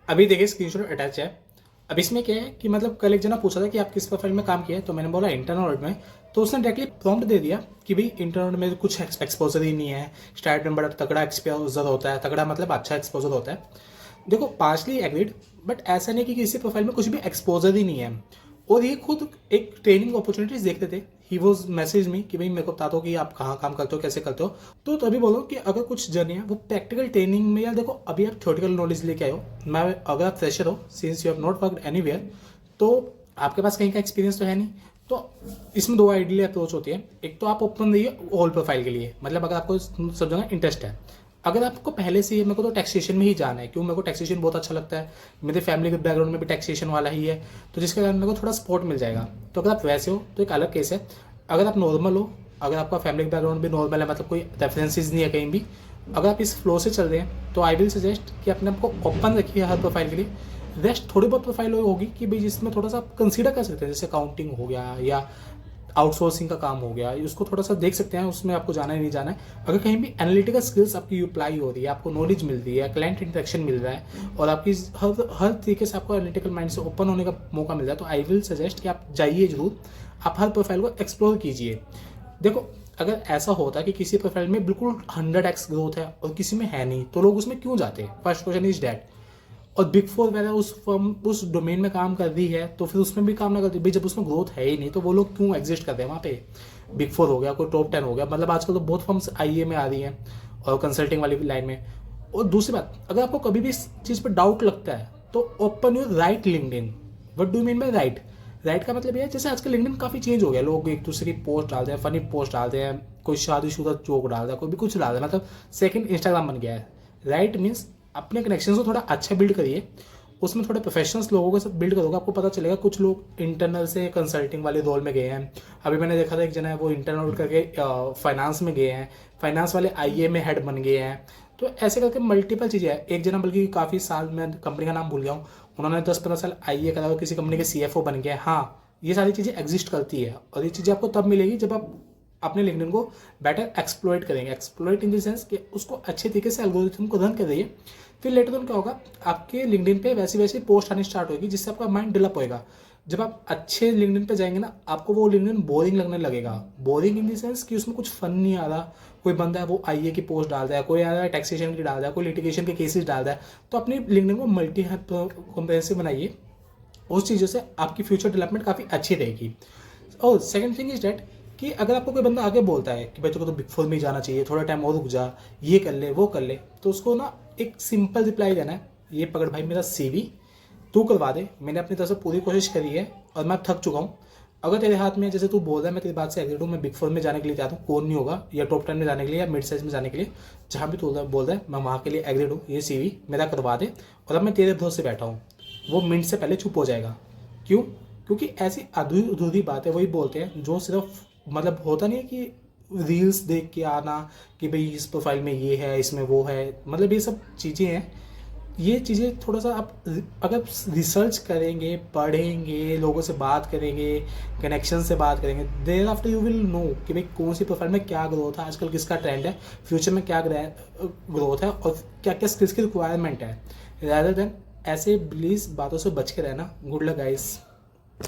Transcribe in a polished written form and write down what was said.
अभी देखिए screenshot attach है। अब इसमें क्या है कि मतलब कल एक जना पूछा था कि आप किस प्रोफाइल में काम किया है, तो मैंने बोला इंटरनल ऑडिट में। तो उसने डायरेक्टली प्रॉम्प्ट दे दिया कि भाई इंटरनल में कुछ एक्सपोजर ही नहीं है, स्टार्ट में बड़ा तगड़ा एक्सपोजर होता है, तगड़ा मतलब अच्छा एक्सपोजर होता है। देखो पार्शली एग्रीड, बट ऐसा नहीं कि किसी प्रोफाइल में कुछ भी एक्सपोजर ही नहीं है। और ये खुद एक ट्रेनिंग अपॉर्चुनिटीज देखते थे। ही वॉज मैसेज मी कि भाई मेरे को बता दो कि आप कहाँ काम करते हो, कैसे करते हो। तो तभी बोलो कि अगर कुछ जर्नी है वो प्रैक्टिकल ट्रेनिंग में, यार देखो अभी आप थ्योरेटिकल नॉलेज लेके आए हो, मैं अगर आप फ्रेशर हो, since you have not worked anywhere, तो आपके पास कहीं का एक्सपीरियंस तो है नहीं। तो इसमें दो आइडियल अप्रोच होती है। एक तो आप ओपन रहिए ऑल प्रोफाइल के लिए, मतलब अगर आपको सब जगह इंटरेस्ट है। अगर आपको पहले से ही मेरे को तो टैक्सेशन में ही जाना है, क्यों, मेरे को टैक्सेशन बहुत अच्छा लगता है, मेरे फैमिली के बैकग्राउंड में भी टैक्सेशन वाला ही है, तो जिसके कारण मेरे को थोड़ा सपोर्ट मिल जाएगा। तो अगर आप वैसे हो तो एक अलग केस है। अगर आप नॉर्मल हो, अगर आपका फैमिली बैकग्राउंड भी नॉर्मल है, मतलब कोई रेफरेंसेज नहीं है कहीं भी, अगर आप इस फ्लो से चल रहे हैं, तो आई विल सजेस्ट कि अपने आपको ओपन रखिए हर प्रोफाइल के लिए। रेस्ट थोड़ी बहुत प्रोफाइल होगी कि भाई जिसमें थोड़ा सा आप कंसीडर कर सकते हैं, जैसे अकाउंटिंग हो गया या आउटसोर्सिंग का काम हो गया, उसको थोड़ा सा देख सकते हैं, उसमें आपको जाना ही नहीं जाना है। अगर कहीं भी एनालिटिकल स्किल्स आपकी अप्लाई हो रही है, आपको नॉलेज मिल रही है, क्लाइंट इंटरेक्शन मिल रहा है, और आपकी हर तरीके से आपको एनालिटिकल माइंड से ओपन होने का मौका मिल रहा है, तो आई विल सजेस्ट कि आप जाइए जरूर, आप हर प्रोफाइल को एक्सप्लोर कीजिए। देखो अगर ऐसा होता है कि किसी प्रोफाइल में बिल्कुल 100x ग्रोथ है और किसी में है नहीं, तो लोग उसमें क्यों जाते हैं? First question is that. और बिग फोर वगैरह उस फर्म उस डोमेन में काम कर रही है, तो फिर उसमें भी काम ना करती भाई, जब उसमें ग्रोथ है ही नहीं तो वो लोग क्यों एग्जिस्ट करते हैं वहाँ पे? बिग फोर हो गया, कोई टॉप 10 हो गया, मतलब आजकल तो बहुत फर्म्स आईए में आ रही हैं और कंसल्टिंग वाली लाइन में। और दूसरी बात, अगर आपको कभी भी इस चीज़ पर डाउट लगता है तो open your right LinkedIn. What do mean by right? Right का मतलब ये है, जैसे आजकल लिंक्डइन काफ़ी चेंज हो गया, लोग एक दूसरे की पोस्ट डालते हैं, फनी पोस्ट डालते हैं, कोई शादीशुदा जोक डाल रहा है, कोई भी कुछ डाल रहा है, मतलब सेकंड इंस्टाग्राम बन गया है। राइट मीन्स अपने कनेक्शन को थोड़ा अच्छा बिल्ड करिए, उसमें थोड़े प्रोफेशनल्स लोगों के साथ बिल्ड करोगे, आपको पता चलेगा। कुछ लोग इंटरनल से कंसल्टिंग वाले रोल में गए हैं। अभी मैंने देखा था एक जना है वो इंटरनल करके फाइनेंस में गए हैं, फाइनेंस वाले आईए में हेड बन गए हैं। तो ऐसे करके मल्टीपल चीज़ें हैं। एक जना बल्कि काफ़ी साल, मैं कंपनी का नाम भूल गया हूँ, उन्होंने 10-15 साल आईए करा और किसी कंपनी के सीएफओ बन गए। हाँ, ये सारी चीज़ें एग्जिस्ट करती है, और ये चीज़ें आपको तब मिलेगी जब आप अपने लिंक्डइन को बेटर एक्सप्लॉइट करेंगे। एक्सप्लॉइट इन द सेंस कि उसको अच्छे तरीके से एल्गोरिथम को रन कर रही फिर लेटर ऑन क्या होगा, आपके लिंक्डइन पे वैसी वैसी पोस्ट आनी स्टार्ट होगी, जिससे आपका माइंड डेवलप होएगा। जब आप अच्छे लिंक्डइन पे जाएंगे ना, आपको वो लिंक्डइन बोरिंग लगने लगेगा। बोरिंग इन द सेंस कि उसमें कुछ फन नहीं आ रहा। कोई बंदा है वो आईए की पोस्ट डाल रहा है, कोई आ रहा है टैक्सेशन की डाल रहा है, कोई लिटिगेशन के केसेस डाल रहा है। तो अपनी लिंक्डइन को मल्टी कॉम्प्रिहेंसिव बनाइए, उस चीज़ों से आपकी फ्यूचर डेवलपमेंट काफ़ी अच्छी रहेगी। और सेकंड थिंग इज डैट कि अगर आपको कोई बंदा आगे बोलता है कि भाई तेरे को तो बिग फोर में ही जाना चाहिए, थोड़ा टाइम और रुक जा, ये कर ले वो कर ले, तो उसको ना एक सिंपल रिप्लाई देना है, ये पकड़ भाई मेरा सीवी तू करवा दे, मैंने अपनी तरफ से पूरी कोशिश करी है और मैं थक चुका हूँ। अगर तेरे हाथ में, जैसे तू बोल रहा है, मैं तेरी बात से एग्रीड हूँ, मैं बिग फोर में जाने के लिए तैयार हूँ, कौन नहीं होगा, या टॉप 10 में जाने के लिए, या मिड साइज में जाने के लिए, जहाँ भी तू बोल रहा है मैं वहाँ के लिए एग्रीड हूँ, ये सीवी मेरा करवा दे, और अब मैं तेरे भरोसे बैठा हूँ। वो मिनट से पहले चुप हो जाएगा। क्यों? क्योंकि ऐसी अधूरी अधूरी बातें वही बोलते हैं जो सिर्फ, मतलब होता नहीं है कि रील्स देख के आना कि भाई इस प्रोफाइल में ये है, इसमें वो है, मतलब ये सब चीज़ें हैं। ये चीज़ें थोड़ा सा आप अगर रिसर्च करेंगे, पढ़ेंगे, लोगों से बात करेंगे, कनेक्शन से बात करेंगे, thereafter you will know कि भाई कौन सी प्रोफाइल में क्या ग्रोथ है, आजकल किसका ट्रेंड है, फ्यूचर में क्या ग्रोथ है, और क्या क्या स्किल्स की रिक्वायरमेंट है। रैदर देन ऐसे प्लीज़ बातों से बच के रहना। Good luck guys.